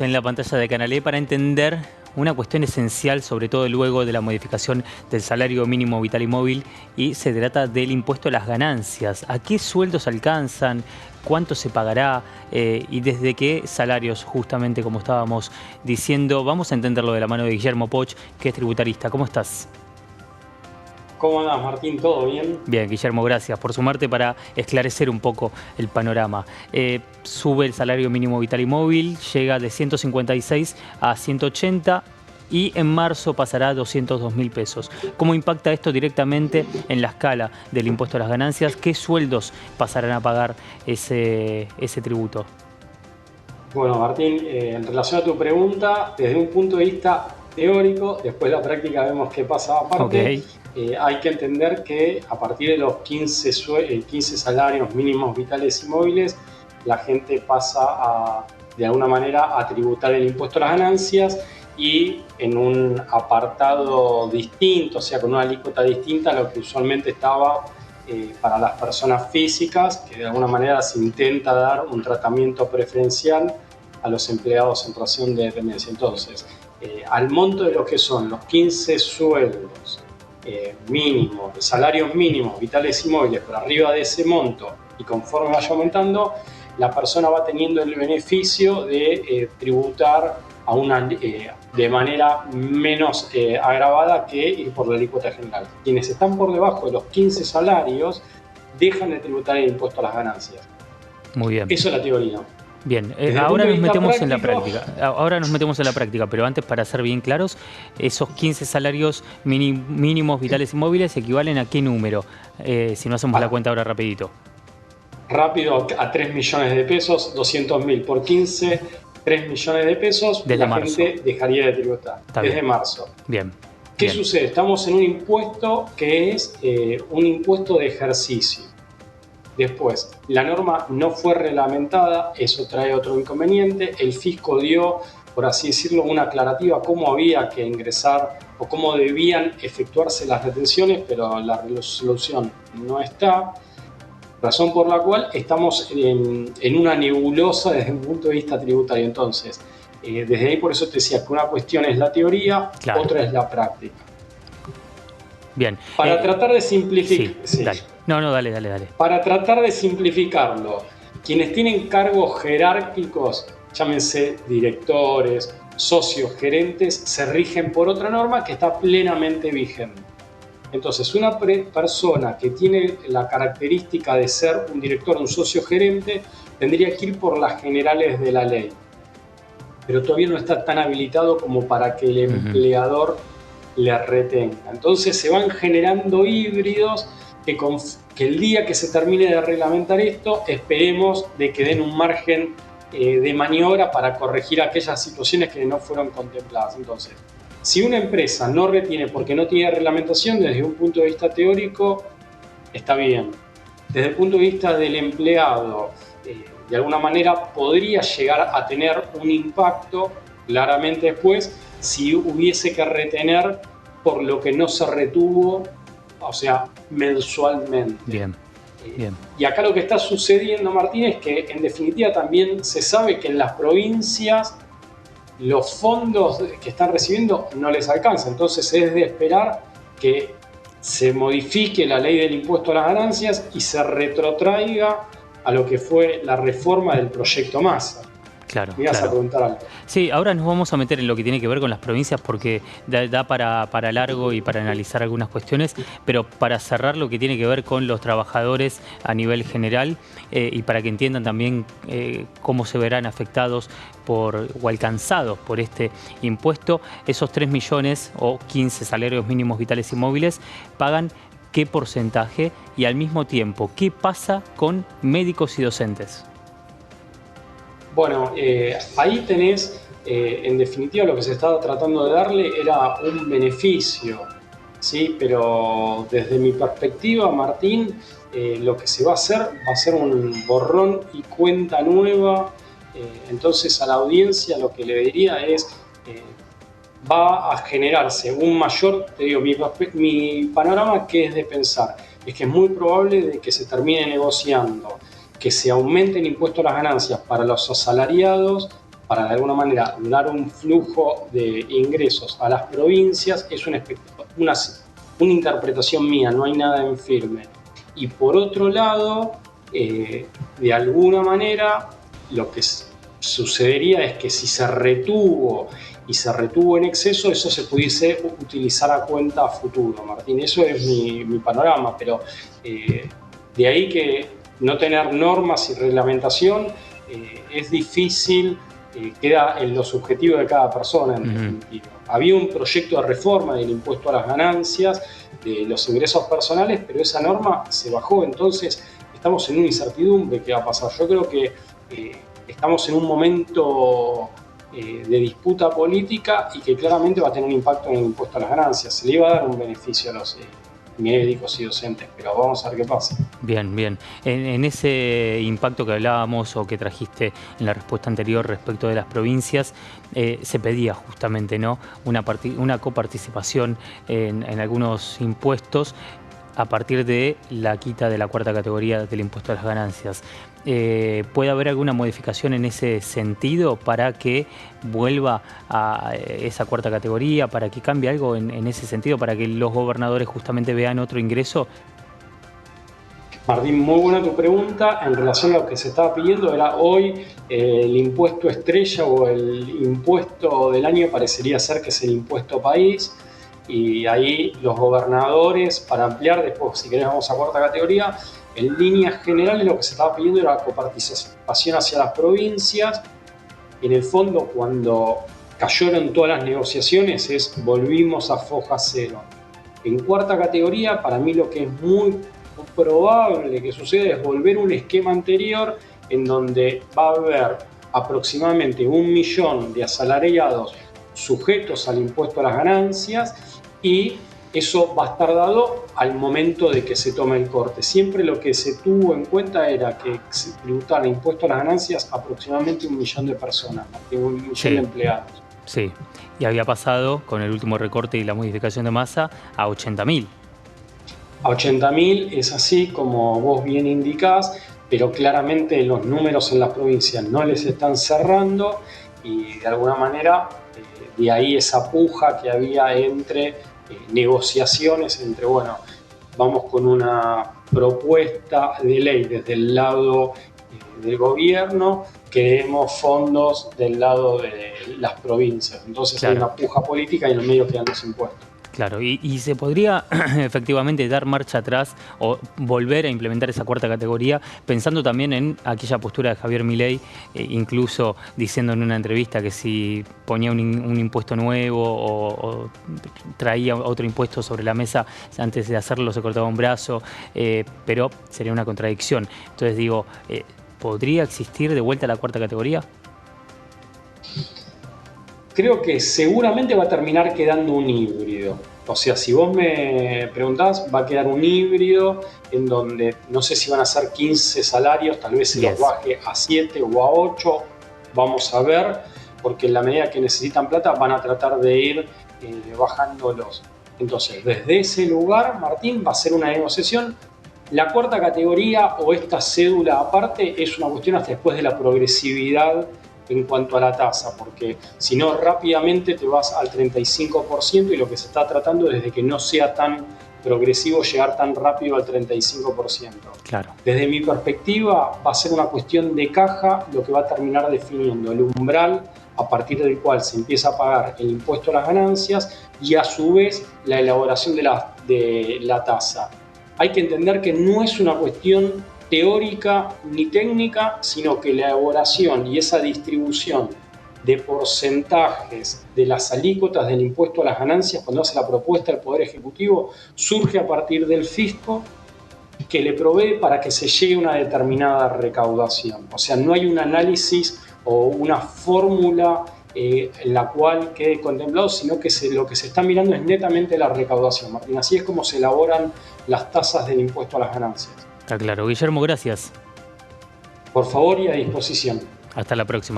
En la pantalla de Canal E para entender una cuestión esencial, sobre todo luego de la modificación del salario mínimo vital y móvil, y se trata del impuesto a las ganancias. ¿A qué sueldos alcanzan? ¿Cuánto se pagará? ¿Y desde qué salarios? Justamente como estábamos diciendo, vamos a entenderlo de la mano de Guillermo Poch, que es tributarista. ¿Cómo estás? ¿Cómo andás, Martín? ¿Todo bien? Bien, Guillermo, gracias por sumarte para esclarecer un poco el panorama. Sube el salario mínimo vital y móvil, llega de 156 a 180 y en marzo pasará a 202.000 pesos. ¿Cómo impacta esto directamente en la escala del impuesto a las ganancias? ¿Qué sueldos pasarán a pagar ese tributo? Bueno, Martín, en relación a tu pregunta, desde un punto de vista teórico, después de la práctica vemos qué pasa Ok, aparte, hay que entender que a partir de los 15 salarios mínimos vitales y móviles, la gente pasa de alguna manera a tributar el impuesto a las ganancias y en un apartado distinto, o sea, con una alícuota distinta a lo que usualmente estaba para las personas físicas, que de alguna manera se intenta dar un tratamiento preferencial a los empleados en relación de dependencia. Entonces, al monto de lo que son los 15 sueldos mínimos, salarios mínimos, vitales y móviles, por arriba de ese monto, y conforme vaya aumentando, la persona va teniendo el beneficio de tributar de manera menos agravada que ir por la alícuota general. Quienes están por debajo de los 15 salarios dejan de tributar el impuesto a las ganancias. muy bien. Eso es la teoría. Bien, Desde el punto ahora de nos vista metemos en la práctico, práctica. Ahora nos metemos en la práctica, pero antes, para ser bien claros, esos 15 salarios mínimos vitales y móviles equivalen a qué número, si no hacemos la cuenta ahora rapidito. rápido a 3 millones de pesos, 200.000 por 15, 3 millones de pesos, Desde la marzo. gente dejaría de tributar. Está Desde bien. marzo. Bien. ¿Qué Bien. sucede? Estamos en un impuesto que es un impuesto de ejercicio. Después, la norma no fue reglamentada, eso trae otro inconveniente. El fisco dio, por así decirlo, una aclarativa cómo había que ingresar o cómo debían efectuarse las retenciones, pero la resolución no está. Razón por la cual estamos en una nebulosa desde un punto de vista tributario. Entonces, desde ahí por eso te decía que una cuestión es la teoría, Claro. otra es la práctica. Bien. Para tratar de simplificar... Sí, dale. No, dale. Para tratar de simplificarlo, quienes tienen cargos jerárquicos, llámense directores, socios, gerentes, se rigen por otra norma que está plenamente vigente. Entonces, una persona que tiene la característica de ser un director, un socio gerente, tendría que ir por las generales de la ley. Pero todavía no está tan habilitado como para que el empleador le retenga. Entonces se van generando híbridos que el día que se termine de reglamentar esto, esperemos de que den un margen de maniobra para corregir aquellas situaciones que no fueron contempladas. Entonces, si una empresa no retiene porque no tiene reglamentación, desde un punto de vista teórico, está bien. Desde el punto de vista del empleado, de alguna manera podría llegar a tener un impacto claramente después si hubiese que retener por lo que no se retuvo, o sea, mensualmente. Bien. Y acá lo que está sucediendo, Martín, es que en definitiva también se sabe que en las provincias los fondos que están recibiendo no les alcanza. Entonces es de esperar que se modifique la ley del impuesto a las ganancias y se retrotraiga a lo que fue la reforma del proyecto Massa. Claro. Me ibas a preguntar algo. Sí, ahora nos vamos a meter en lo que tiene que ver con las provincias porque da para largo y para analizar algunas cuestiones, pero para cerrar lo que tiene que ver con los trabajadores a nivel general y para que entiendan también cómo se verán afectados o alcanzados por este impuesto, esos 3 millones o 15 salarios mínimos vitales y móviles pagan qué porcentaje y al mismo tiempo, ¿qué pasa con médicos y docentes? Bueno, ahí tenés, en definitiva, lo que se estaba tratando de darle era un beneficio, ¿sí? Pero desde mi perspectiva, Martín, lo que se va a hacer un borrón y cuenta nueva. Entonces a la audiencia lo que le diría es, va a generarse un mayor, te digo, mi panorama que es de pensar, es que es muy probable de que se termine negociando que se aumente el impuesto a las ganancias para los asalariados para de alguna manera dar un flujo de ingresos a las provincias es una interpretación mía, no hay nada en firme. Y por otro lado, de alguna manera, lo que sucedería es que si se retuvo y se retuvo en exceso, eso se pudiese utilizar a cuenta a futuro, Martín. Eso es mi panorama, pero de ahí que no tener normas y reglamentación es difícil, queda en lo subjetivo de cada persona, en definitiva. Había un proyecto de reforma del impuesto a las ganancias, de los ingresos personales, pero esa norma se bajó, entonces estamos en una incertidumbre qué va a pasar. Yo creo que estamos en un momento de disputa política y que claramente va a tener un impacto en el impuesto a las ganancias. Se le iba a dar un beneficio a los médicos y docentes, pero vamos a ver qué pasa. Bien, bien. En ese impacto que hablábamos o que trajiste en la respuesta anterior respecto de las provincias, se pedía justamente, ¿no?, una coparticipación en algunos impuestos a partir de la quita de la cuarta categoría del impuesto a las ganancias. ¿Puede haber alguna modificación en ese sentido para que vuelva a esa cuarta categoría, para que cambie algo en ese sentido, para que los gobernadores justamente vean otro ingreso? Martín, muy buena tu pregunta. En relación a lo que se estaba pidiendo, era hoy el impuesto estrella o el impuesto del año parecería ser que es el impuesto país, y ahí los gobernadores, para ampliar, después si querés vamos a cuarta categoría, en líneas generales lo que se estaba pidiendo era la coparticipación hacia las provincias. En el fondo, cuando cayeron todas las negociaciones, volvimos a foja cero. En cuarta categoría, para mí lo que es muy probable que suceda es volver a un esquema anterior en donde va a haber aproximadamente 1 millón de asalariados sujetos al impuesto a las ganancias, y eso va a estar dado al momento de que se tome el corte. Siempre lo que se tuvo en cuenta era que se tributara impuesto a las ganancias aproximadamente 1 millón de personas, 1 millón de empleados. Sí, y había pasado con el último recorte y la modificación de masa a 80.000. A 80.000 es así como vos bien indicás, pero claramente los números en las provincias no les están cerrando, y de alguna manera de ahí esa puja que había entre negociaciones entre, bueno, vamos con una propuesta de ley desde el lado del gobierno, queremos fondos del lado de las provincias. Entonces claro, hay una puja política y en el medio quedan los impuestos. Claro, y se podría efectivamente dar marcha atrás o volver a implementar esa cuarta categoría, pensando también en aquella postura de Javier Milei, incluso diciendo en una entrevista que si ponía un impuesto nuevo o traía otro impuesto sobre la mesa, antes de hacerlo se cortaba un brazo, pero sería una contradicción. Entonces digo, ¿podría existir de vuelta la cuarta categoría? Creo que seguramente va a terminar quedando un híbrido. O sea, si vos me preguntás, va a quedar un híbrido en donde no sé si van a ser 15 salarios, tal vez se los baje a 7 o a 8, vamos a ver, porque en la medida que necesitan plata van a tratar de ir bajándolos. Entonces, desde ese lugar, Martín, va a ser una negociación. La cuarta categoría o esta cédula aparte es una cuestión hasta después de la progresividad en cuanto a la tasa, porque si no rápidamente te vas al 35% y lo que se está tratando es de que no sea tan progresivo llegar tan rápido al 35%. Claro. Desde mi perspectiva va a ser una cuestión de caja lo que va a terminar definiendo el umbral a partir del cual se empieza a pagar el impuesto a las ganancias y a su vez la elaboración de la tasa. Hay que entender que no es una cuestión teórica ni técnica, sino que la elaboración y esa distribución de porcentajes de las alícuotas del impuesto a las ganancias, cuando hace la propuesta del Poder Ejecutivo, surge a partir del fisco, que le provee para que se llegue a una determinada recaudación. O sea, no hay un análisis o una fórmula en la cual quede contemplado, sino que lo que se está mirando es netamente la recaudación, Martín. Así es como se elaboran las tasas del impuesto a las ganancias. Está claro. Guillermo, gracias. Por favor y a disposición. Hasta la próxima.